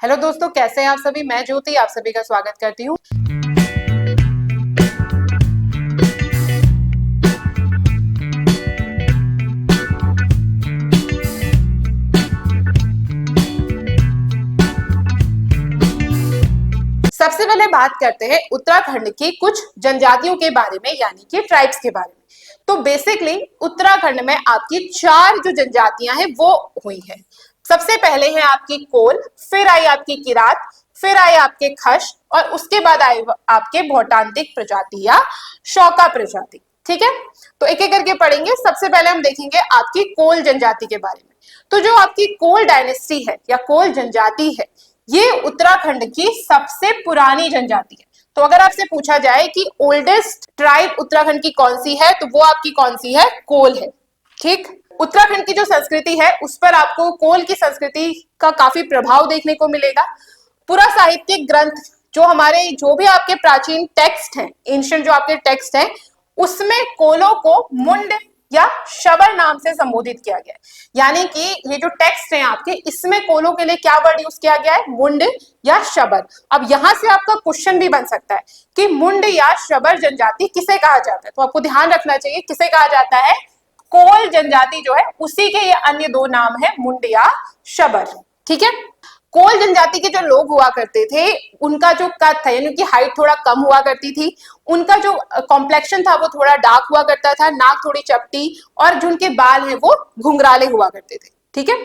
Hello दोस्तों, कैसे हैं आप सभी। मैं ज्योति आप सभी का स्वागत करती हूँ। सबसे पहले बात करते हैं उत्तराखंड की कुछ जनजातियों के बारे में, यानी कि ट्राइब्स के बारे में। तो बेसिकली उत्तराखंड में आपकी 4 जो जनजातियां हैं वो हुई है। सबसे पहले है आपकी कोल, फिर आई आपकी किरात, फिर आए आपके खश, और उसके बाद आए आपके भौटान्तिक प्रजाति या शौका प्रजाति। ठीक है, तो एक एक करके पढ़ेंगे। सबसे पहले हम देखेंगे आपकी कोल जनजाति के बारे में। तो जो आपकी कोल डायनेस्टी है या कोल जनजाति है, ये उत्तराखंड की सबसे पुरानी जनजाति है। तो अगर आपसे पूछा जाए कि ओल्डेस्ट ट्राइब उत्तराखंड की कौन सी है, तो वो आपकी कौन सी है, कोल है। ठीक, उत्तराखंड की जो संस्कृति है उस पर आपको कोल की संस्कृति का काफी प्रभाव देखने को मिलेगा। पूरा साहित्यिक ग्रंथ जो भी आपके प्राचीन टेक्स्ट हैं, एंशिएंट जो आपके टेक्स्ट हैं, उसमें कोलों को मुंड या शबर नाम से संबोधित किया गया है। यानी कि ये जो टेक्स्ट हैं आपके, इसमें कोलों के लिए क्या वर्ड यूज किया गया है, मुंड या शबर। अब यहां से आपका क्वेश्चन भी बन सकता है कि मुंड या शबर जनजाति किसे कहा जाता है। तो आपको ध्यान रखना चाहिए किसे कहा जाता है, कोल जनजाति जो है उसी के ये अन्य 2 नाम है, मुंड या शबर। ठीक है, कोल जनजाति के जो लोग हुआ करते थे, उनका जो कद था यानी कि हाइट थोड़ा कम हुआ करती थी, उनका जो कॉम्प्लेक्शन था वो थोड़ा डार्क हुआ करता था, नाक थोड़ी चपटी, और जो उनके बाल हैं वो घुंघराले हुआ करते थे। ठीक है,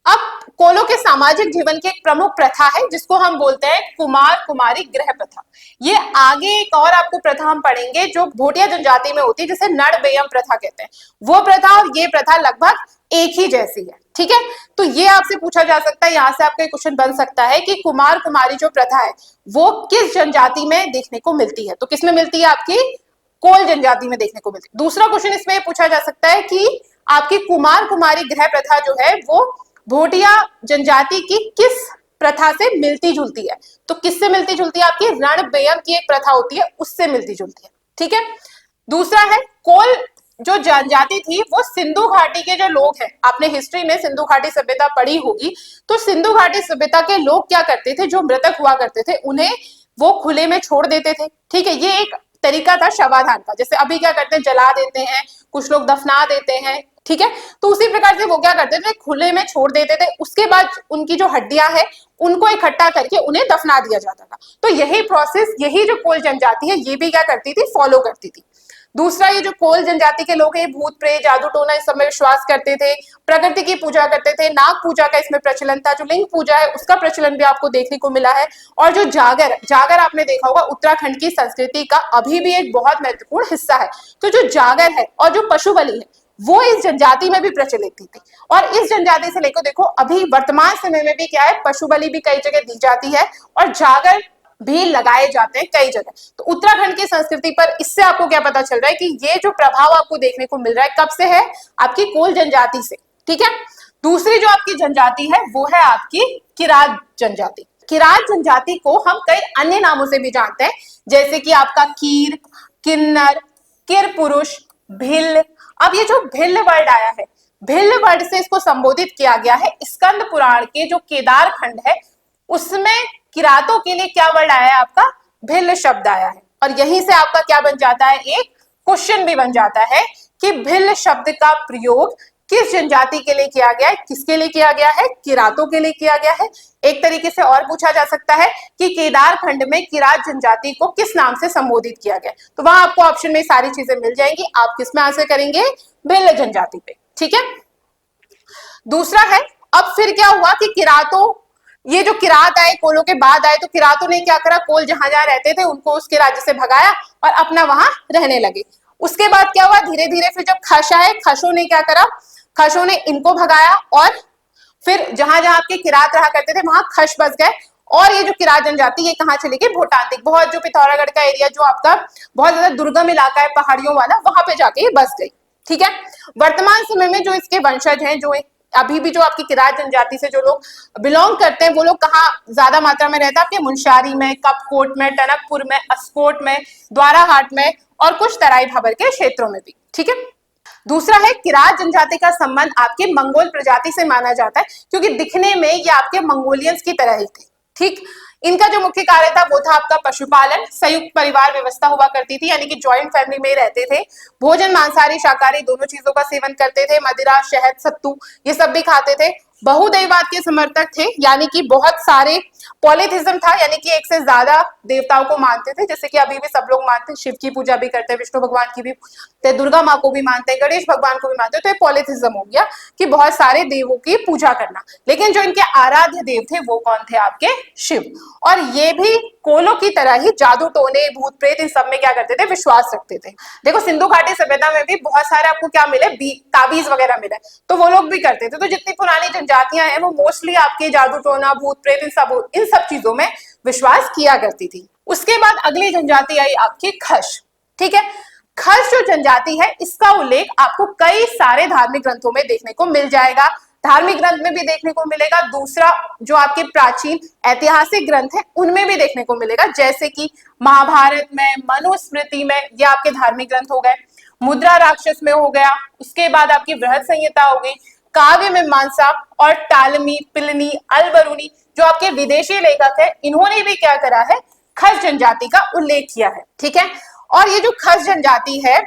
अब कोलों के सामाजिक जीवन की एक प्रमुख प्रथा है जिसको हम बोलते हैं कुमार कुमारी गृह प्रथा। ये आगे एक और आपको प्रथा हम पढ़ेंगे जो भोटिया जनजाति में होती है, जिसे नड़बेयम प्रथा कहते हैं। वो प्रथा और ये प्रथा लगभग एक ही जैसी है। ठीक है, तो ये आपसे पूछा जा सकता है, यहां से आपका क्वेश्चन बन सकता है कि कुमार कुमारी जो प्रथा है वो किस जनजाति में देखने को मिलती है। तो किसमें मिलती है, आपकी कोल जनजाति में देखने को मिलती है। दूसरा क्वेश्चन इसमें पूछा जा सकता है कि आपकी कुमार कुमारी गृह प्रथा जो है वो भोटिया जनजाति की किस प्रथा से मिलती जुलती है। तो किससे मिलती जुलती है, आपकी रणबेयम की एक प्रथा होती है उससे मिलती जुलती है। ठीक है, दूसरा है कोल जो जनजाति थी वो सिंधु घाटी के जो लोग हैं, आपने हिस्ट्री में सिंधु घाटी सभ्यता पढ़ी होगी, तो सिंधु घाटी सभ्यता के लोग क्या करते थे, जो मृतक हुआ करते थे उन्हें वो खुले में छोड़ देते थे। ठीक है, ये एक तरीका था शवाधान का। जैसे अभी क्या करते हैं, जला देते हैं, कुछ लोग दफना देते हैं। ठीक है, तो उसी प्रकार से वो क्या करते थे, खुले में छोड़ देते थे। उसके बाद उनकी जो हड्डियां है उनको इकट्ठा करके उन्हें दफना दिया जाता था। तो यही प्रोसेस, यही जो कोल जनजाति है ये भी क्या करती थी, फॉलो करती थी। दूसरा, ये जो कोल जनजाति के लोग हैं भूत प्रेत जादू टोना इस सब में विश्वास करते थे, प्रकृति की पूजा करते थे, नाग पूजा का इसमें प्रचलन था, जो लिंग पूजा है उसका प्रचलन भी आपको देखने को मिला है। और जो जागर आपने देखा होगा उत्तराखंड की संस्कृति का अभी भी एक बहुत महत्वपूर्ण हिस्सा है। तो जो जागर है और जो पशु बलि है वो इस जनजाति में भी प्रचलित थी। और इस जनजाति से लेकर देखो अभी वर्तमान समय में भी क्या है, पशु बलि भी कई जगह दी जाती है और जागर भी लगाए जाते हैं कई जगह। तो उत्तराखंड की संस्कृति पर इससे आपको क्या पता चल रहा है कि ये जो प्रभाव आपको देखने को मिल रहा है कब से है, आपकी कोल जनजाति से। ठीक है, दूसरी जो आपकी जनजाति है वो है आपकी किरात जनजाति। किरात जनजाति को हम कई अन्य नामों से भी जानते हैं, जैसे कि आपका कीर, किन्नर, किर पुरुष, भिल्ल। अब ये जो भिल्ल वर्ड आया है, भिल्ल वर्ड से इसको संबोधित किया गया है स्कंद पुराण के जो केदार खंड है उसमें किरातों के लिए क्या वर्ड आया है, आपका भिल्ल शब्द आया है। और यहीं से आपका क्या बन जाता है, एक क्वेश्चन भी बन जाता है कि भिल्ल शब्द का प्रयोग किस जनजाति के लिए किया गया है, किसके लिए किया गया है, किरातों के लिए किया गया है। एक तरीके से और पूछा जा सकता है कि केदार खंड में किरात जनजाति को किस नाम से संबोधित किया गया। तो वहां आपको ऑप्शन में सारी चीजें मिल जाएंगी, आप किसमें आंसर करेंगे, भिल्ल जनजाति पे। ठीक है, दूसरा है, अब फिर क्या हुआ कि किरातों, ये जो किरात आए कोलों के बाद आए, तो किरातों ने क्या करा, कोल जहां जहां रहते थे उनको उसके राज्य से भगाया और अपना वहां रहने लगे। उसके बाद क्या हुआ, धीरे धीरे फिर जब खश आए, खशों ने क्या करा, खशों ने इनको भगाया और फिर जहां जहां आपके किरात रहा करते थे वहां खश बस गए। और ये जो किरात जनजाति ये कहाँ चली गई, भोटान्तिक, बहुत जो पिथौरागढ़ का एरिया जो आपका बहुत ज्यादा दुर्गम इलाका है पहाड़ियों वाला, वहां पे जाके ये बस गई। ठीक है, वर्तमान समय में जो इसके वंशज हैं, जो अभी भी जो आपकी किरात जनजाति से जो लोग बिलोंग करते हैं वो लोग कहाँ ज्यादा मात्रा में रहता है, आपके मुंशारी में, कपकोट में, टनकपुर में, अस्कोट में, द्वाराहाट में और कुछ तराई भाबर के क्षेत्रों में भी। ठीक है, दूसरा है किरात जनजाति का संबंध आपके मंगोल प्रजाति से माना जाता है, क्योंकि दिखने में ये आपके मंगोलियंस की तरह ही थे। ठीक। इनका जो मुख्य कार्य था वो था आपका पशुपालन, संयुक्त परिवार व्यवस्था हुआ करती थी, यानी कि जॉइंट फैमिली में रहते थे। भोजन मांसाहारी शाकाहारी दोनों चीजों का सेवन करते थे। मदिरा, शहद, सत्तू ये सब भी खाते थे। बहुदेववाद के समर्थक थे, यानी कि बहुत सारे पॉलीथिज्म था, यानी कि एक से ज्यादा देवताओं को मानते थे, जैसे कि अभी भी सब लोग मानते हैं। शिव की पूजा भी करते हैं, विष्णु भगवान की भी, दुर्गा माँ को भी मानते हैं, गणेश भगवान को भी मानते हैं। तो ये पॉलीथिज्म हो गया कि बहुत सारे देवों की पूजा करना। लेकिन जो इनके आराध्य देव थे वो कौन थे? आपके शिव। और ये भी कोलों की तरह ही जादू टोने, भूत प्रेत इन सब में क्या करते थे? विश्वास रखते थे। देखो सिंधु घाटी सभ्यता में भी बहुत सारे आपको क्या मिले? ताबीज वगैरह मिले, तो वो लोग भी करते थे। तो जितनी पुरानी जनजातियां हैं वो मोस्टली आपके जादू टोना, भूत प्रेत इन सब चीजों में विश्वास किया करती थी। उसके बाद अगली जनजाति आई आपकी खश। ठीक है, खश जो जनजाति है इसका उल्लेख आपको कई सारे धार्मिक ग्रंथों में देखने को मिल जाएगा। धार्मिक ग्रंथ में भी देखने को मिलेगा, दूसरा जो आपके प्राचीन ऐतिहासिक ग्रंथ है उनमें भी देखने को मिलेगा, जैसे कि महाभारत में, मनुस्मृति में, ये आपके धार्मिक ग्रंथ हो गए। मुद्रा राक्षस में हो गया, उसके बाद आपकी बृहद संहिता हो गई, काव्य मीमांसा, और टालमी, पिलनी, अलबरूनी जो आपके विदेशी लेखक है इन्होंने भी क्या करा है? खस जनजाति का उल्लेख किया है। ठीक है, और ये जो खस जनजाति है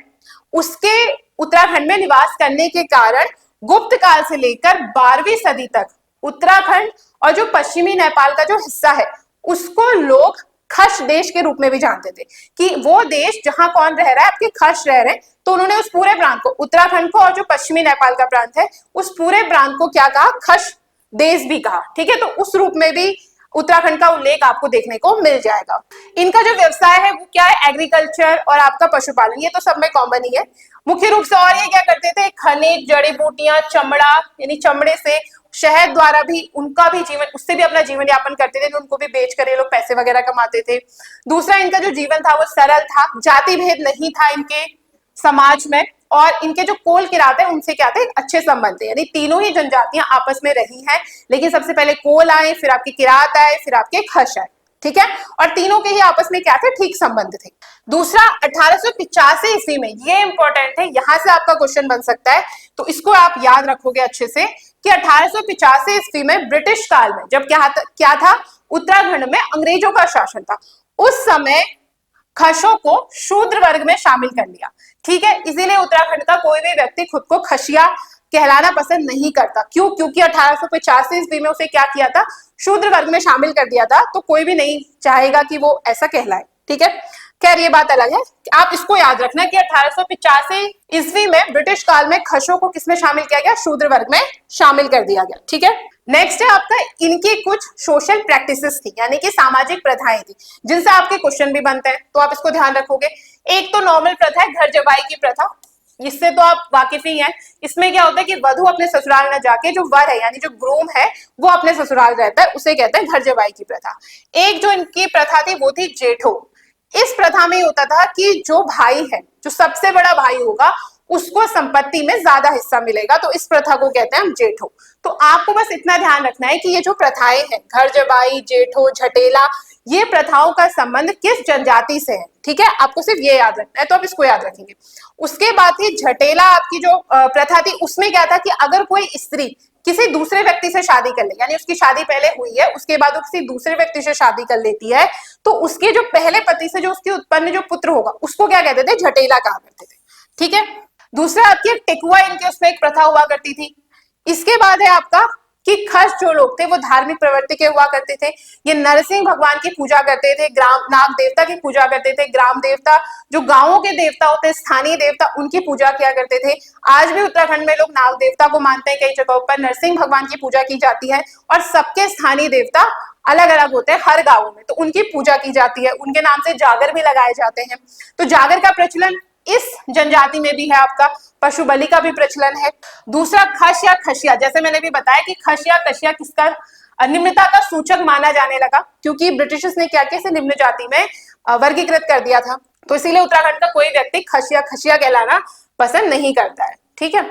उसके उत्तराखंड में निवास करने के कारण गुप्त काल से लेकर 12वीं सदी तक उत्तराखंड और जो पश्चिमी नेपाल का जो हिस्सा है उसको लोग खश देश के रूप में भी जानते थे, कि वो देश जहां कौन रह रहा है? आपके खश रह रहे हैं। तो उन्होंने उस पूरे प्रांत को, उत्तराखंड को और जो पश्चिमी नेपाल का प्रांत है उस पूरे प्रांत को क्या कहा? खश देश भी कहा। ठीक है, तो उस रूप में भी उत्तराखंड का उल्लेख आपको देखने को मिल जाएगा। इनका जो व्यवसाय है वो क्या है? एग्रीकल्चर और आपका पशुपालन, ये तो सब में कॉमन ही है मुख्य रूप से। और ये क्या करते थे? खनिज, जड़ी बूटियां, चमड़ा, यानी चमड़े से, शहद द्वारा भी उनका भी जीवन, उससे भी अपना जीवन यापन करते थे, तो उनको भी बेच कर ये लोग पैसे वगैरह कमाते थे। दूसरा, इनका जो जीवन था वो सरल था, जाति भेद नहीं था इनके समाज में, और इनके जो कोल किरात है उनसे क्या थे? अच्छे संबंध थे, यानी तीनों ही जनजातियां आपस में रही हैं, लेकिन सबसे पहले कोल आए, फिर आपके किरात आए, फिर आपके खश आए। ठीक है, और तीनों के ही आपस में क्या थे? ठीक संबंध थे। दूसरा, 1885 ईस्वी में, ये इंपॉर्टेंट है, यहां से आपका क्वेश्चन बन सकता है, तो इसको आप याद रखोगे अच्छे से, कि 1885 ईस्वी में ब्रिटिश काल में जब क्या था? उत्तराखंड में अंग्रेजों का शासन था, उस समय खशों को शूद्र वर्ग में शामिल कर लिया। ठीक है, इसीलिए उत्तराखंड का कोई भी व्यक्ति खुद को खशिया कहलाना पसंद नहीं करता। क्यों? क्योंकि 1885 ईस्वी में उसे क्या किया था? शूद्र वर्ग में शामिल कर दिया था, तो कोई भी नहीं चाहेगा कि वो ऐसा कहलाए। ठीक है, खैर ये बात अलग है, आप इसको याद रखना कि 1885 ईस्वी में ब्रिटिश काल में खशों को किसमें शामिल किया गया? शूद्र वर्ग में शामिल कर दिया गया। ठीक है, नेक्स्ट है आपका, इनकी कुछ सोशल प्रैक्टिसेस थी, यानी कि सामाजिक प्रथाएं थी, जिनसे आपके क्वेश्चन भी बनते हैं, तो आप इसको ध्यान रखोगे। एक तो नॉर्मल प्रथा है, घर जवाई की प्रथा, इससे तो आप वाकिफ ही हैं। इसमें क्या होता है कि वधु अपने ससुराल न जाके, जो वर है यानी जो ग्रूम है वो अपने ससुराल रहता है, उसे कहते हैं घर जवाई की प्रथा। एक जो इनकी प्रथा थी वो थी जेठो। इस प्रथा में होता था कि जो भाई है, जो सबसे बड़ा भाई होगा, उसको संपत्ति में ज्यादा हिस्सा मिलेगा, तो इस प्रथा को कहते हैं हम जेठो। तो आपको बस इतना ध्यान रखना है कि ये जो प्रथाएं हैं, घर जवाई, जेठो, झटेला, ये प्रथाओं का संबंध किस जनजाति से है। ठीक है, आपको सिर्फ ये याद रखना है, तो आप इसको याद रखेंगे। उसके बाद थी झटेला, आपकी जो प्रथा थी उसमें क्या था कि अगर कोई स्त्री किसी दूसरे व्यक्ति से शादी कर ले, यानी उसकी शादी पहले हुई है, उसके बाद वो किसी दूसरे व्यक्ति से शादी कर लेती है, तो उसके जो पहले पति से जो उसके उत्पन्न जो पुत्र होगा उसको क्या कहते थे? झटेला कहा करते थे। ठीक है, दूसरा आपकी टिकुआ, इनके उसमें एक प्रथा हुआ करती थी। इसके बाद है आपका कि खस जो लोग थे वो धार्मिक प्रवृत्ति के हुआ करते थे। ये नरसिंह भगवान की पूजा करते थे, ग्राम नाग देवता की पूजा करते थे, ग्राम देवता जो गांवों के देवता होते हैं, स्थानीय देवता, उनकी पूजा किया करते थे। आज भी उत्तराखंड में लोग नाग देवता को मानते हैं, कई जगहों पर नरसिंह भगवान की पूजा की जाती है, और सबके स्थानीय देवता अलग अलग होते हैं हर गाँव में, तो उनकी पूजा की जाती है। उनके नाम से जागर भी लगाए जाते हैं। तो जागर का प्रचलन इस जनजाति में भी है। आपका पशु बलि का भी प्रचलन है। दूसरा, खश या खशिया, जैसे मैंने भी बताया कि खश या खशिया किसका निम्नता का सूचक माना जाने लगा, क्योंकि ब्रिटिशर्स ने क्या किया, निम्न जाति में वर्गीकृत कर दिया था, तो इसीलिए उत्तराखंड का कोई व्यक्ति खश या खशिया कहलाना पसंद नहीं करता है। ठीक है,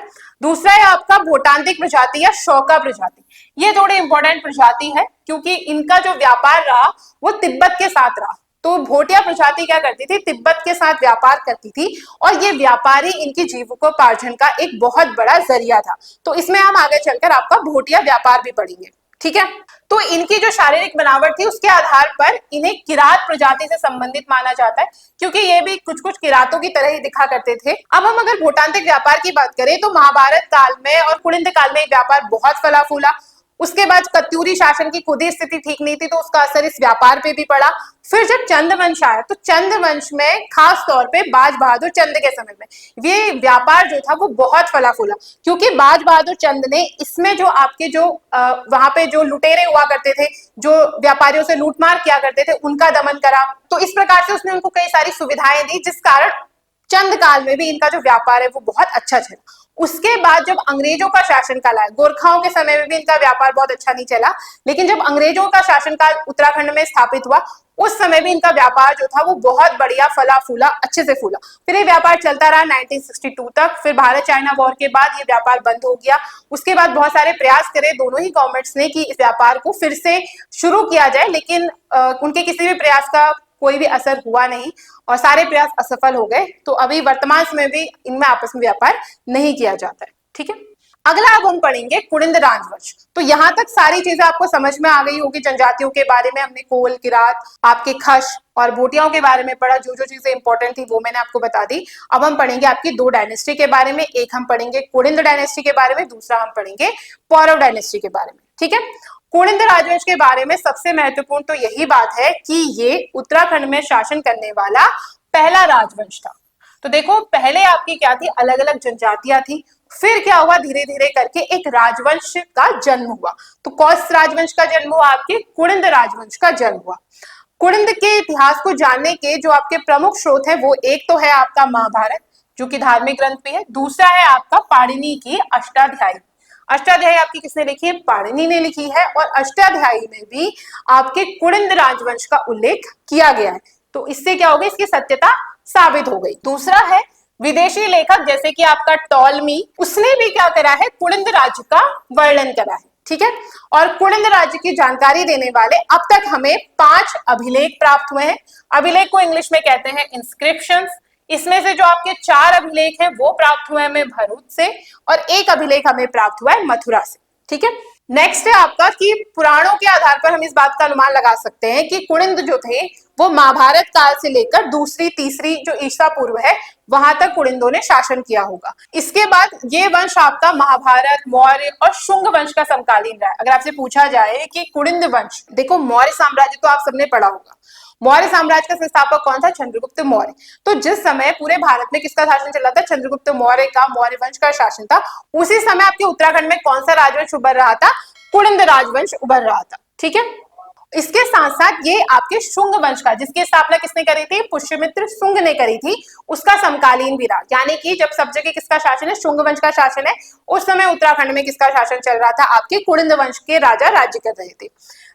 दूसरा है आपका भोटांतिक प्रजाति या शौका प्रजाति। ये थोड़ी इंपॉर्टेंट प्रजाति है, क्योंकि इनका जो व्यापार रहा वो तिब्बत के साथ रहा। तो भोटिया प्रजाति क्या करती थी? तिब्बत के साथ व्यापार करती थी, और ये व्यापारी इनकी जीविकोपार्जन का एक बहुत बड़ा जरिया था। तो इसमें हम आगे चलकर आपका भोटिया व्यापार भी पढ़ेंगे। ठीक है। तो इनकी जो शारीरिक बनावट थी उसके आधार पर इन्हें किरात प्रजाति से संबंधित माना जाता है, क्योंकि ये भी कुछ कुछ किरातों की तरह ही दिखा करते थे। अब हम अगर भूटांत्रिक व्यापार की बात करें तो महाभारत काल में और कुलिंद काल में व्यापार बहुत फला फूला। उसके बाद कत्यूरी शासन की खुद ही स्थिति ठीक नहीं थी, तो उसका असर इस व्यापार पे भी पड़ा। फिर जब चंद वंश आया तो चंद वंश में खास तौर पे बाज बहादुर चंद के समय में ये व्यापार जो था वो बहुत फला फूला, क्योंकि बाज बहादुर चंद ने इसमें जो आपके जो वहां पे जो लुटेरे हुआ करते थे, जो व्यापारियों से लूटमार किया करते थे, उनका दमन करा। तो इस प्रकार से उसने उनको कई सारी सुविधाएं दी, जिस कारण चंद काल में भी इनका जो व्यापार है वो बहुत अच्छा चला। उसके बाद जब अंग्रेजों का शासनकाल आया, गोरखाओं के समय में भी इनका व्यापार बहुत अच्छा नहीं चला, लेकिन जब अंग्रेजों का शासनकाल उत्तराखंड में स्थापित हुआ उस समय भी इनका व्यापार जो था वो बहुत बढ़िया फला फूला, अच्छे से फूला। फिर ये व्यापार चलता रहा 1962 तक। फिर भारत चाइना वॉर के बाद ये व्यापार बंद हो गया। उसके बाद बहुत सारे प्रयास करे दोनों ही गवर्नमेंट्स ने कि इस व्यापार को फिर से शुरू किया जाए, लेकिन उनके किसी भी प्रयास का कोई भी असर हुआ नहीं और सारे प्रयास असफल हो गए। तो अभी वर्तमान समय भी इनमें आपस में व्यापार नहीं किया जाता है। ठीक है, अगला अब हम पढ़ेंगे कुड़िंद राजवंश। तो यहाँ तक सारी चीजें आपको समझ में आ गई होगी। जनजातियों के बारे में हमने कोल, किरात, आपके खश और भोटियाओं के बारे में पढ़ा। जो जो चीजें इंपॉर्टेंट थी वो मैंने आपको बता दी। अब हम पढ़ेंगे आपकी दो डायनेस्टी के बारे में। एक हम पढ़ेंगे कुड़िंद डायनेस्टी के बारे में, दूसरा हम पढ़ेंगे पौरव डायनेस्टी के बारे में। ठीक है, कुड़िंद राजवंश के बारे में सबसे महत्वपूर्ण तो यही बात है कि ये उत्तराखंड में शासन करने वाला पहला राजवंश था। तो देखो, पहले आपकी क्या थी, अलग अलग जनजातियां थी। फिर क्या हुआ, धीरे धीरे करके एक राजवंश का जन्म हुआ। तो कौन राजवंश का जन्म हुआ, आपके कुड़िंद राजवंश का जन्म हुआ। कुड़िंद के इतिहास को जानने के जो आपके प्रमुख स्रोत है वो एक तो है आपका महाभारत, जो कि धार्मिक ग्रंथ भी है। दूसरा है आपका पाणिनि की अष्टाध्यायी। अष्टाध्यायी आपकी किसने लिखी है, पाणिनि ने लिखी है। और अष्टाध्यायी में भी आपके कुड़िंद राजवंश का उल्लेख किया गया है। तो इससे क्या हो गया, इसकी सत्यता साबित हो गई। दूसरा है विदेशी लेखक जैसे कि आपका टॉलमी, उसने भी क्या करा है, कुड़िंद राज्य का वर्णन करा है। ठीक है, और कुड़िंद राज्य की जानकारी देने वाले अब तक हमें 5 अभिलेख प्राप्त हुए हैं। अभिलेख को इंग्लिश में कहते हैं इंस्क्रिप्शंस। इसमें से जो आपके 4 अभिलेख हैं वो प्राप्त हुए हमें भरूच से और एक अभिलेख हमें प्राप्त हुआ है मथुरा से। ठीक है, नेक्स्ट है आपका कि पुराणों के आधार पर हम इस बात का अनुमान लगा सकते हैं कि कुड़िंद जो थे वो महाभारत काल से लेकर दूसरी तीसरी जो ईसा पूर्व है वहां तक कुड़िंदों ने शासन किया होगा। इसके बाद ये वंश आपका महाभारत, मौर्य और शुंग वंश का समकालीन रहा है। अगर आपसे पूछा जाए कि कुड़िंद वंश, देखो मौर्य साम्राज्य तो आप सबने पढ़ा होगा। मौर्य साम्राज्य का संस्थापक कौन था, चंद्रगुप्त मौर्य। तो जिस समय पूरे भारत में किसका शासन चल रहा था, चंद्रगुप्त मौर्य का, मौर्य वंश का शासन था। उसी समय आपके उत्तराखंड में कौन सा राजवंश उभर रहा था, कुड़िंद राजवंश उभर रहा था। ठीक है, इसके साथ साथ ये आपके शुंग वंश का, जिसकी स्थापना किसने करी थी, पुष्यमित्र शुंग ने करी थी, उसका समकालीन भी रहा। यानी कि जब सब जगह किसका शासन है, शुंग वंश का शासन है, उस समय उत्तराखंड में किसका शासन चल रहा था, आपके कुड़िंद वंश के राजा राज्य कर रहे थे।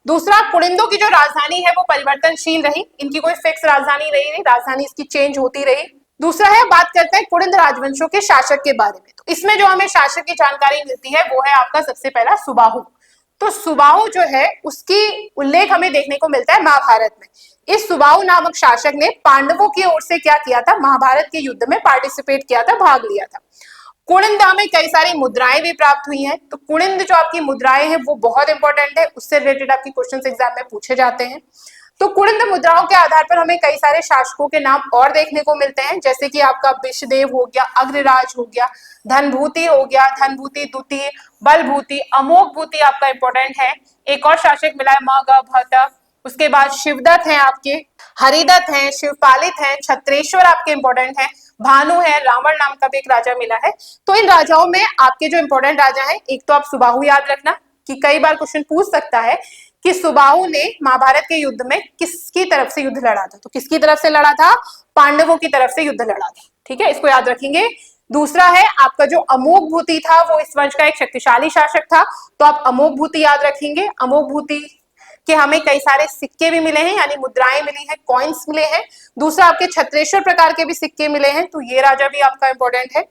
दूसरा, कुड़िंदों की जो राजधानी है वो परिवर्तनशील रही, इनकी कोई फिक्स राजधानी रही नहीं, राजधानी इसकी चेंज होती रही। दूसरा है, बात करते हैं कुड़िंद राजवंशों के शासक के बारे में। तो इसमें जो हमें शासक की जानकारी मिलती है वो है आपका सबसे पहला सुबाहु। तो सुबाहु जो है उसकी उल्लेख हमें देखने को मिलता है महाभारत में। इस सुबाहु नामक शासक ने पांडवों की ओर से क्या किया था, महाभारत के युद्ध में पार्टिसिपेट किया था, भाग लिया था। कुड़िंद में कई सारी मुद्राएं भी प्राप्त हुई हैं। तो कुड़िंद जो आपकी मुद्राएं हैं वो बहुत इंपॉर्टेंट है, उससे रिलेटेड आपकी क्वेश्चन एग्जाम में पूछे जाते हैं। तो कुड़िंद मुद्राओं के आधार पर हमें कई सारे शासकों के नाम और देखने को मिलते हैं, जैसे कि आपका विषदेव हो गया, अग्रराज हो गया, धनभूति हो गया, धनभूति द्वितीय, बलभूति, अमोघ भूति आपका इंपॉर्टेंट है। एक और शासक मिला है मगध। उसके बाद शिवदत्त हैं आपके, हरिदत्त हैं, शिवपालित हैं, छत्रेश्वर आपके इंपॉर्टेंट हैं, भानु है, रावण नाम का भी एक राजा मिला है। तो इन राजाओं में आपके जो इंपॉर्टेंट राजा हैं, एक तो आप सुबाहु याद रखना कि कई बार क्वेश्चन पूछ सकता है कि सुबाहु ने महाभारत के युद्ध में किसकी तरफ से युद्ध लड़ा था। तो किसकी तरफ से लड़ा था, पांडवों की तरफ से युद्ध लड़ा था। ठीक है, इसको याद रखेंगे। दूसरा है आपका जो अमोघ भूति था वो इस वंश का एक शक्तिशाली शासक था, तो आप अमोघ भूति याद रखेंगे। अमोघ भूति के हमें कई सारे सिक्के भी मिले हैं, यानी मुद्राएं मिली हैं, कॉइन्स मिले हैं। दूसरा आपके छत्रेश्वर प्रकार के भी सिक्के मिले हैं, तो ये राजा भी आपका इंपॉर्टेंट है,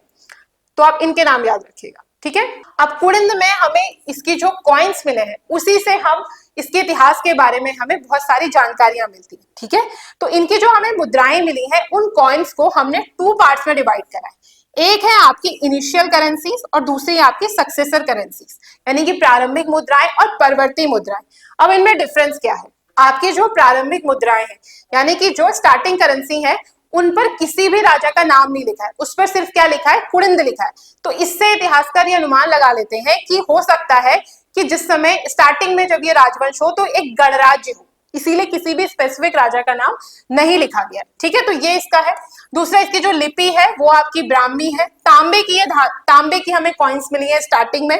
तो आप इनके नाम याद रखिएगा। ठीक है, अब कुड़िंद में हमें इसकी जो कॉइन्स मिले हैं उसी से हम इसके इतिहास के बारे में हमें बहुत सारी जानकारियां मिलती है। ठीक है, तो इनकी जो हमें मुद्राएं मिली हैं उन कॉइन्स को हमने 2 पार्ट्स में डिवाइड करा है। एक है आपकी इनिशियल करेंसीज और दूसरी आपकी सक्सेसर करेंसीज, यानी कि प्रारंभिक मुद्राएं और परवर्ती मुद्राएं। अब इनमें डिफरेंस क्या है? आपकी जो प्रारंभिक मुद्राएं हैं, यानी कि जो स्टार्टिंग करेंसी है, उन पर किसी भी राजा का नाम नहीं लिखा है, उस पर सिर्फ क्या लिखा है? कुड़िंद लिखा है। तो इससे इतिहासकार ये अनुमान लगा लेते हैं कि हो सकता है कि जिस समय स्टार्टिंग में जब ये राजवंश हो तो एक गणराज्य हो, इसीलिए किसी भी स्पेसिफिक राजा का नाम नहीं लिखा गया। ठीक है, तो ये इसका है। दूसरा, इसकी जो लिपि है वो आपकी ब्राह्मी है, तांबे की है, तांबे की हमें कॉइन्स मिली है स्टार्टिंग में।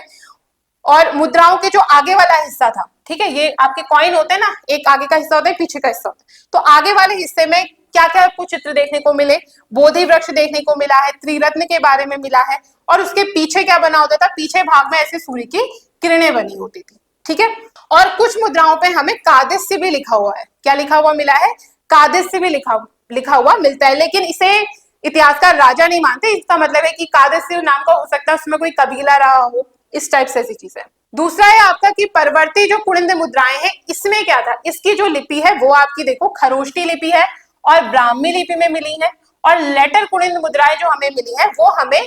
और मुद्राओं के जो आगे वाला हिस्सा था, ठीक है, ये आपके कॉइन होते हैं ना, एक आगे का हिस्सा होता है, पीछे का हिस्सा होता है, तो आगे वाले हिस्से में क्या क्या आपको चित्र देखने को मिले? बोधि वृक्ष देखने को मिला है, त्रिरत्न के बारे में मिला है, और उसके पीछे क्या बना होता था? पीछे भाग में ऐसे सूर्य की किरणें बनी होती थी। ठीक है, और कुछ मुद्राओं पे हमें कादिस्य भी लिखा हुआ है। क्या लिखा हुआ मिला है? कादिस्य भी लिखा हुआ मिलता है, लेकिन इसे इतिहासकार राजा नहीं मानते। इसका मतलब है कि कादिस्य नाम का हो सकता है उसमें कोई कबीला रहा हो, इस टाइप से ऐसी चीज है। दूसरा है आपका कि परवर्ती जो कुड़िंद मुद्राएं हैं, इसमें क्या था? इसकी जो लिपि है वो आपकी देखो खरोष्टी लिपि है और ब्राह्मी लिपि में मिली है, और लेटर कुड़िंद मुद्राएं जो हमें मिली है वो हमें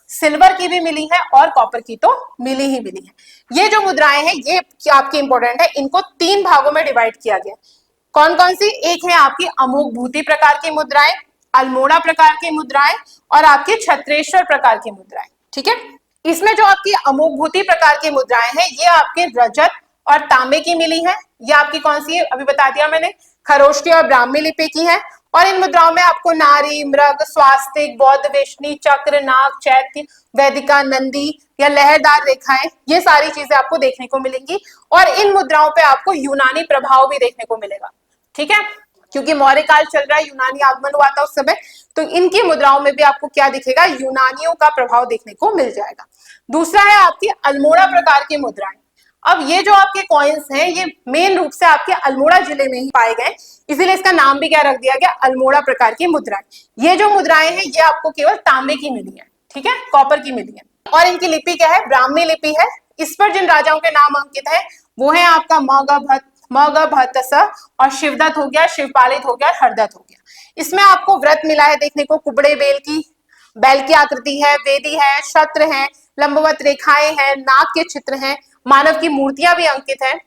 सिल्वर की भी मिली है और कॉपर की तो मिली ही मिली है। ये जो मुद्राएं हैं ये आपकी इंपॉर्टेंट है, इनको 3 भागों में डिवाइड किया गया। कौन कौन सी? एक है आपकी अमोघ भूति प्रकार की मुद्राएं, अल्मोड़ा प्रकार की मुद्राएं और आपकी छत्रेश्वर प्रकार की मुद्राएं। ठीक है, इसमें जो आपकी अमोघ भूति प्रकार की मुद्राएं हैं ये आपके रजत और तांबे की मिली है। ये आपकी कौन सी है? अभी बता दिया मैंने, खरोष्टी और ब्राह्मी लिपि की है। और इन मुद्राओं में आपको नारी, मृग, स्वास्तिक, बौद्ध वेशनी, चक्र, नाग, चैत्य, वैदिका, नंदी या लहरदार रेखाएं, ये सारी चीजें आपको देखने को मिलेंगी। और इन मुद्राओं पे आपको यूनानी प्रभाव भी देखने को मिलेगा। ठीक है, क्योंकि मौर्य काल चल रहा है, यूनानी आगमन हुआ था उस समय, तो इनकी मुद्राओं में भी आपको क्या दिखेगा? यूनानियों का प्रभाव देखने को मिल जाएगा। दूसरा है आपकी अल्मोड़ा प्रकार की मुद्राएं। अब ये जो आपके कॉइन्स हैं ये मेन रूप से आपके अल्मोड़ा जिले में ही पाए गए, इसीलिए इसका नाम भी क्या रख दिया गया? अल्मोड़ा प्रकार की मुद्राएं। ये जो मुद्राएं हैं ये आपको केवल तांबे की मिली है, ठीक है, कॉपर की मिली है। और इनकी लिपि क्या है? ब्राह्मी लिपि है। इस पर जिन राजाओं के नाम अंकित है वो है आपका मगभत्स और शिवदत्त हो गया, शिवपालित हो गया, हरदत्त हो गया। इसमें आपको व्रत मिला है देखने को, कुबड़े बैल की आकृति है, वेदी है, छत्र है, लंबवत रेखाएं हैं, नाग के चित्र हैं, मानव की मूर्तियां भी अंकित हैं।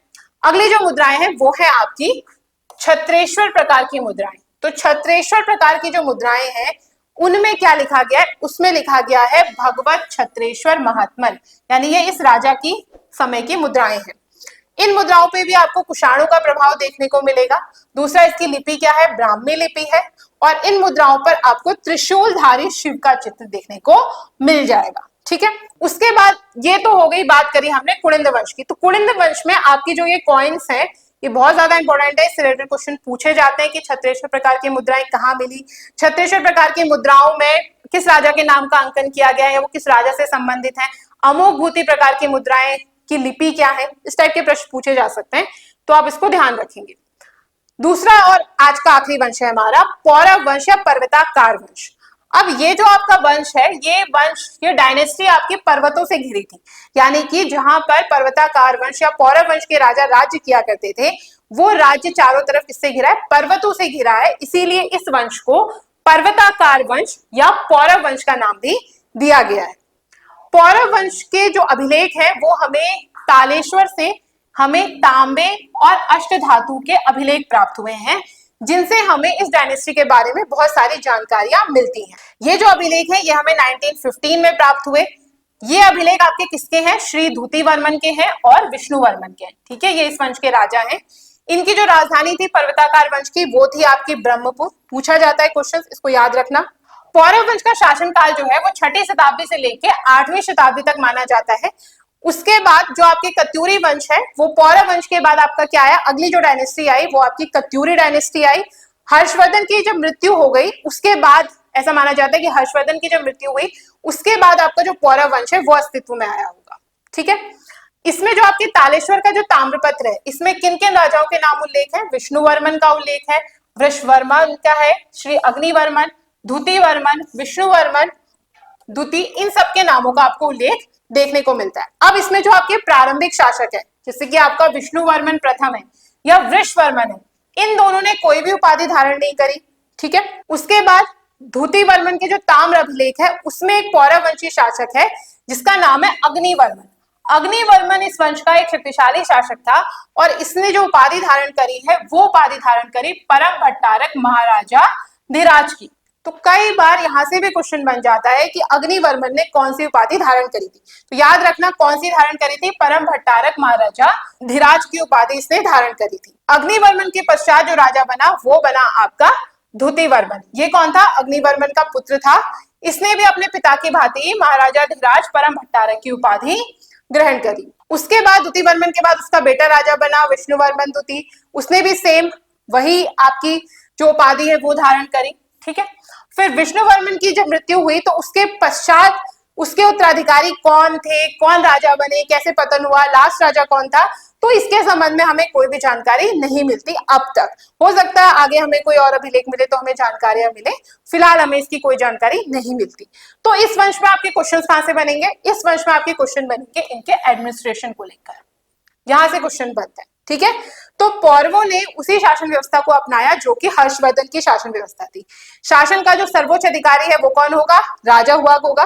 अगली जो मुद्राएं हैं वो है आपकी छत्रेश्वर प्रकार की मुद्राएं। तो छत्रेश्वर प्रकार की जो मुद्राएं हैं उनमें क्या लिखा गया है? उसमें लिखा गया है भगवत छत्रेश्वर महात्मन, यानी ये इस राजा की समय की मुद्राएं हैं। इन मुद्राओं पे भी आपको कुषाणों का प्रभाव देखने को मिलेगा। दूसरा, इसकी लिपि क्या है? ब्राह्मी लिपि है। और इन मुद्राओं पर आपको त्रिशूलधारी शिव का चित्र देखने को मिल जाएगा। ठीक है, उसके बाद ये तो हो गई, बात करी हमने कुड़िंद वंश की। तो कुड़िंद वंश में आपकी जो ये कॉइन्स हैं ये बहुत ज्यादा इंपॉर्टेंट है, इससे रिलेटेड क्वेश्चन पूछे जाते हैं कि छत्रेश्वर प्रकार की मुद्राएं कहाँ मिली, छत्रेश्वर प्रकार की मुद्राओं में किस राजा के नाम का अंकन किया गया है, वो किस राजा से संबंधित है, अमोघ भूति प्रकार की मुद्राएं की लिपि क्या है, इस टाइप के प्रश्न पूछे जा सकते हैं, तो आप इसको ध्यान रखेंगे। दूसरा और आज का आखिरी वंश है हमारा पौरव वंश या पर्वताकार वंश। अब ये जो आपका वंश है ये डायनेस्टी आपकी पर्वतों से घिरी थी, यानी कि जहां पर पर्वताकार वंश या पौरव वंश के राजा राज्य किया करते थे वो राज्य चारों तरफ किससे घिरा है? पर्वतों से घिरा है। इसीलिए इस वंश को पर्वताकार वंश या पौरव वंश का नाम भी दिया गया है। पौरव वंश के जो अभिलेख है वो हमें तालेश्वर से हमें तांबे और अष्टधातु के अभिलेख प्राप्त हुए हैं, जिनसे हमें इस डायनेस्टी के बारे में बहुत सारी जानकारियां मिलती हैं। ये जो अभिलेख है ये हमें 1915 में प्राप्त हुए। ये अभिलेख आपके किसके हैं? श्री धूति वर्मन के हैं और विष्णु वर्मन के हैं। ठीक है, ये इस वंश के राजा हैं। इनकी जो राजधानी थी पर्वताकार वंश की वो थी आपकी ब्रह्मपुर। पूछा जाता है क्वेश्चन, इसको याद रखना। पौरव वंश का शासनकाल जो है वो 6ठी शताब्दी से लेकर 8वीं शताब्दी तक माना जाता है। उसके बाद जो आपके कत्यूरी वंश है वो पौरव वंश के बाद आपका क्या आया? अगली जो डायनेस्टी आई वो आपकी कत्यूरी डायनेस्टी आई। हर्षवर्धन की जब मृत्यु हो गई उसके बाद ऐसा माना जाता है कि हर्षवर्धन की जब मृत्यु हुई उसके बाद आपका जो पौरव वंश है वो अस्तित्व में आया होगा। ठीक है, इसमें जो आपके तालेश्वर का जो ताम्रपत्र है इसमें किन किन राजाओं के नाम उल्लेख है? विष्णु वर्मन का उल्लेख है, वृषवर्मन का है, श्री अग्निवर्मन, धूति वर्मन, विष्णु वर्मन, द्वितीय, इन सबके नामों का आपको उल्लेख देखने को मिलता है। अब इसमें जो आपके प्रारंभिक शासक है जैसे कि आपका विष्णु वर्मन प्रथम है या वृषवर्मन है, इन दोनों ने कोई भी उपाधि धारण नहीं करी। ठीक है, उसके बाद धूति वर्मन के जो ताम्र अभिलेख है उसमें एक पौरव वंशी शासक है जिसका नाम है अग्निवर्मन। अग्निवर्मन इस वंश का एक शक्तिशाली शासक था और इसने जो उपाधि धारण करी है वो उपाधि धारण करी परम भट्टारक महाराजा धीराज की। तो कई बार यहां से भी क्वेश्चन बन जाता है कि अग्निवर्मन ने कौन सी उपाधि धारण करी थी। तो याद रखना कौन सी धारण करी थी, परम भट्टारक महाराजा धीराज की उपाधि इसने धारण करी थी। अग्निवर्मन के पश्चात जो राजा बना वो बना आपका धूतिवर्मन। ये कौन था, अग्निवर्मन का पुत्र था। इसने भी अपने पिता की भांति महाराजा धीराज परम भट्टारक की उपाधि ग्रहण करी। उसके बाद धूतिवर्मन के बाद उसका बेटा राजा बना विष्णुवर्मन द्वितीय। उसने भी सेम वही आपकी जो उपाधि है वो धारण करी। ठीक है, फिर विष्णुवर्मन की जब मृत्यु हुई तो उसके पश्चात उसके उत्तराधिकारी कौन थे, कौन राजा बने, कैसे पतन हुआ, लास्ट राजा कौन था, तो इसके संबंध में हमें कोई भी जानकारी नहीं मिलती अब तक। हो सकता है आगे हमें कोई और अभिलेख मिले तो हमें जानकारियां मिले, फिलहाल हमें इसकी कोई जानकारी नहीं मिलती। तो इस वंश में आपके क्वेश्चन कहां से बनेंगे, इस वंश में आपके क्वेश्चन बनेंगे इनके एडमिनिस्ट्रेशन को लेकर, यहां से क्वेश्चन बनता है। ठीक है, तो पौरवों ने उसी शासन व्यवस्था को अपनाया जो कि हर्षवर्धन की शासन व्यवस्था थी। शासन का जो सर्वोच्च अधिकारी है वो कौन होगा, राजा हुआ होगा।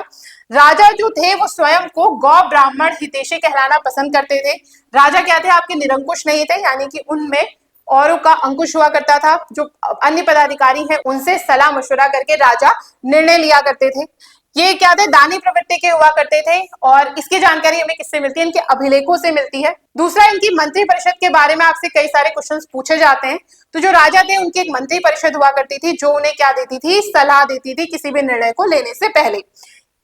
राजा जो थे वो स्वयं को गौ ब्राह्मण हितैषी कहलाना पसंद करते थे। राजा क्या थे, आपके निरंकुश नहीं थे, यानी कि उनमें औरों का अंकुश हुआ करता था। जो अन्य पदाधिकारी हैं उनसे सलाह मशवरा करके राजा निर्णय लिया करते थे। ये क्या थे, दानी प्रवृत्ति के हुआ करते थे। और इसकी जानकारी हमें किससे मिलती है, इनके अभिलेखों से मिलती है। दूसरा, इनकी मंत्री परिषद के बारे में आपसे कई सारे क्वेश्चंस पूछे जाते हैं। तो जो राजा थे उनकी एक मंत्री परिषद हुआ करती थी जो उन्हें क्या देती थी, सलाह देती थी किसी भी निर्णय को लेने से पहले।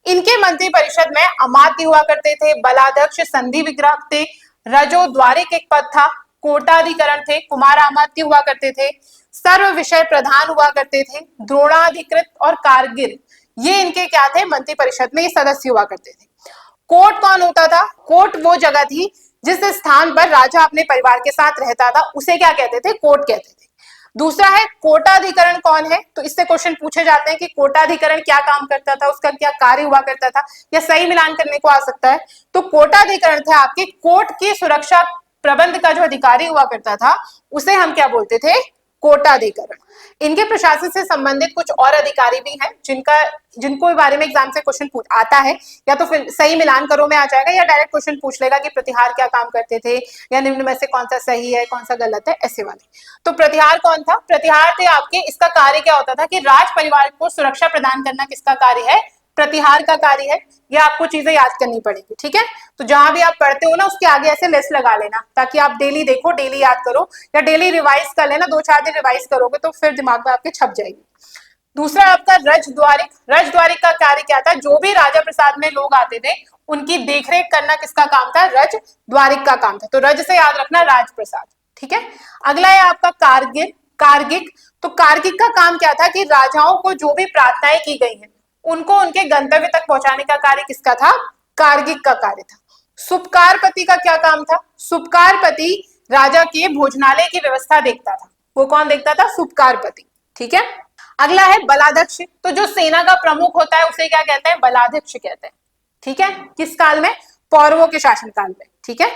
इनके मंत्री परिषद में अमात्य हुआ करते थे, बलाध्यक्ष, संधि विग्राहक थे, रजो द्वारिक एक पद था, कोटाधिकरण थे, कुमार अमात्य हुआ करते थे, सर्व विषय प्रधान हुआ करते थे, द्रोणाधिकृत और कारगिल, ये इनके क्या थे, मंत्री परिषद में ये सदस्य हुआ करते थे। कोर्ट कौन होता था, कोर्ट वो जगह थी जिस स्थान पर राजा अपने परिवार के साथ रहता था उसे क्या कहते थे, कोर्ट कहते थे। दूसरा है कोटाधिकरण कौन है, तो इससे क्वेश्चन पूछे जाते हैं कि कोटाधिकरण क्या काम करता था, उसका क्या कार्य हुआ करता था, या सही मिलान करने को आ सकता है। तो कोटाधिकरण थे आपके कोर्ट की सुरक्षा प्रबंध का जो अधिकारी हुआ करता था उसे हम क्या बोलते थे, कोटाधिकरण। इनके प्रशासन से संबंधित कुछ और अधिकारी भी हैं जिनको बारे में एग्जाम से क्वेश्चन पूछ आता है, या तो फिर सही मिलान करो में आ जाएगा या डायरेक्ट क्वेश्चन पूछ लेगा कि प्रतिहार क्या काम करते थे या निम्न में से कौन सा सही है कौन सा गलत है, ऐसे वाले। तो प्रतिहार कौन था, प्रतिहार थे आपके, इसका कार्य क्या होता था कि राज परिवार को सुरक्षा प्रदान करना किसका कार्य है, प्रतिहार का कार्य है। ये आपको चीजें याद करनी पड़ेगी। ठीक है, तो जहां भी आप पढ़ते हो ना उसके आगे ऐसे लेस लगा लेना ताकि आप डेली देखो, डेली याद करो या डेली रिवाइज कर लेना, 2-4 दिन रिवाइज करोगे तो फिर दिमाग में आपके छप जाएगी। दूसरा आपका रजद्वारिक, रजद्वारिक का कार्य क्या था, जो भी राजा प्रसाद में लोग आते थे उनकी देखरेख करना किसका काम था, रजद्वारिक का काम था। तो रज से याद रखना राजप्रसाद। ठीक है, अगला है आपका कारगिल, कार्गिक। तो कार्गिक का काम क्या था कि राजाओं को जो भी प्रार्थनाएं की गई हैं उनको उनके गंतव्य तक पहुंचाने का कार्य किसका था, कार्गिक का कार्य था। सुपकारपति का क्या काम था, सुपकारपति राजा के भोजनालय की व्यवस्था देखता था। वो कौन देखता था, सुपकारपति। ठीक है, अगला है बलाध्यक्ष। तो जो सेना का प्रमुख होता है उसे क्या कहते हैं, बलाध्यक्ष कहते हैं। ठीक है, किस काल में, पौरवों के शासन काल में। ठीक है,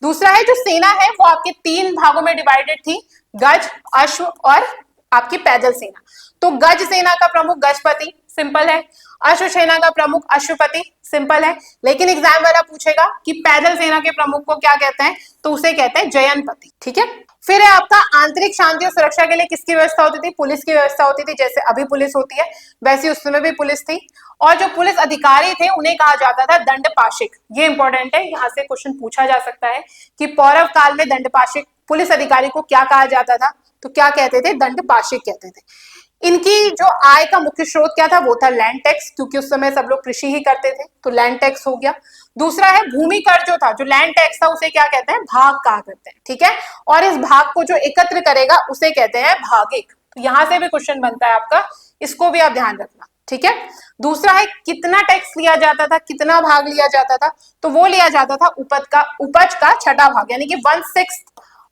दूसरा है जो सेना है वो आपके 3 भागों में डिवाइडेड थी, गज, अश्व और आपकी पैदल सेना। तो गज सेना का प्रमुख गजपति, सिंपल है। अश्व सेना का प्रमुख अश्वपति, सिंपल है। लेकिन एग्जाम वाला पूछेगा कि पैदल सेना के प्रमुख को क्या कहते हैं, तो उसे कहते हैं जयनपति। ठीक है, फिर है आपका आंतरिक शांति और सुरक्षा के लिए किसकी व्यवस्था होती थी, पुलिस की व्यवस्था होती थी। जैसे अभी पुलिस होती है वैसे उस समय भी पुलिस थी। और जो पुलिस अधिकारी थे उन्हें कहा जाता था दंडपाशिक। ये इंपॉर्टेंट है, यहाँ से क्वेश्चन पूछा जा सकता है कि पौरव काल में दंडपाशिक पुलिस अधिकारी को क्या कहा जाता था, तो क्या कहते थे, दंडपाशिक कहते थे। इनकी जो आय का मुख्य स्रोत क्या था, वो था लैंड टैक्स, क्योंकि उस समय सब लोग कृषि ही करते थे, तो लैंड टैक्स हो गया। दूसरा है भूमि कर जो था, जो लैंड टैक्स था उसे क्या कहते हैं, भाग कहा करते हैं। ठीक है, और इस भाग को जो एकत्र करेगा उसे कहते हैं भागिक। तो यहां से भी क्वेश्चन बनता है आपका, इसको भी आप ध्यान रखना। ठीक है, दूसरा है कितना टैक्स लिया जाता था, कितना भाग लिया जाता था, तो वो लिया जाता था उपज का छठा भाग, यानी कि 1/6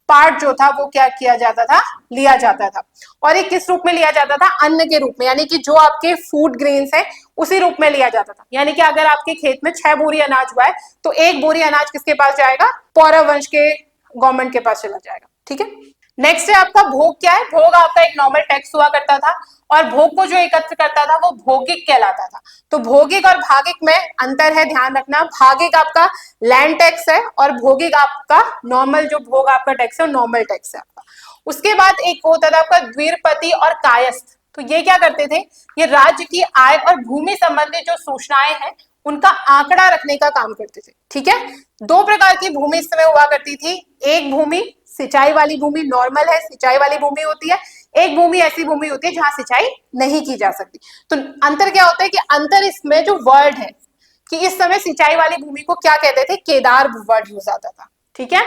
पार्ट जो था वो क्या किया जाता था, लिया जाता था। और ये किस रूप में लिया जाता था, अन्न के रूप में, यानी कि जो आपके फूड ग्रेन्स है उसी रूप में लिया जाता था। यानी कि अगर आपके खेत में 6 बोरी अनाज हुआ है तो 1 बोरी अनाज किसके पास जाएगा, पौरव वंश के गवर्नमेंट के पास चला जाएगा। ठीक है, नेक्स्ट है आपका भोग। क्या है भोग? आपका एक नॉर्मल टैक्स हुआ करता था और भोग को जो एकत्र करता था वो भौगिक कहलाता था। तो भौगिक और भागिक में अंतर है, ध्यान रखना। भागिक आपका लैंड टैक्स है और भौगिक आपका नॉर्मल, जो भोग आपका टैक्स है नॉर्मल टैक्स है आपका। उसके बाद एक होता था आपका द्विरपति और कायस्थ। तो ये क्या करते थे? ये राज्य की आय और भूमि संबंधी जो सूचनाएं हैं उनका आंकड़ा रखने का काम करते थे। ठीक है, दो प्रकार की भूमि इस समय हुआ करती थी। एक भूमि सिंचाई वाली भूमि, नॉर्मल है, सिंचाई वाली भूमि होती है। एक भूमि ऐसी भूमि होती है जहां सिंचाई नहीं की जा सकती। तो अंतर क्या होता है कि अंतर इसमें जो वर्ड है कि इस समय सिंचाई वाली भूमि को क्या कहते थे? केदार वर्ड यूज आता था। ठीक है,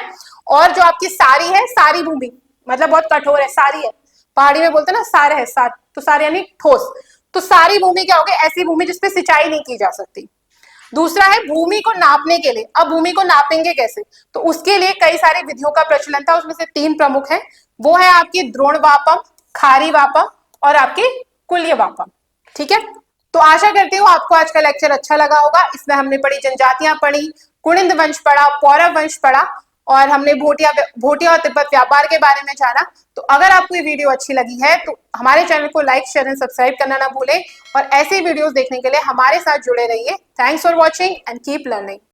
और जो आपकी सारी है, सारी भूमि मतलब बहुत कठोर है, सारी है, पहाड़ी में बोलते हैं ना सार है, सार, तो सार यानी ठोस। तो सारी भूमि क्या होगी? ऐसी भूमि जिसपे सिंचाई नहीं की जा सकती। दूसरा है भूमि को नापने के लिए। अब भूमि को नापेंगे कैसे? तो उसके लिए कई सारी विधियों का प्रचलन था, उसमें से तीन प्रमुख है। वो है आपकी द्रोण वापम, खारी वापम और आपकी कुल्य वापम। ठीक है, तो आशा करती हूँ आपको आज का लेक्चर अच्छा लगा होगा। इसमें हमने पढ़ी जनजातियां पढ़ी, कुणिंद वंश पढ़ा, पौरव वंश पढ़ा और हमने भोटिया और तिब्बत व्यापार के बारे में जाना। तो अगर आपको ये वीडियो अच्छी लगी है तो हमारे चैनल को लाइक, शेयर एंड सब्सक्राइब करना ना भूलें और ऐसे वीडियोस देखने के लिए हमारे साथ जुड़े रहिए। Thanks for watching and keep learning.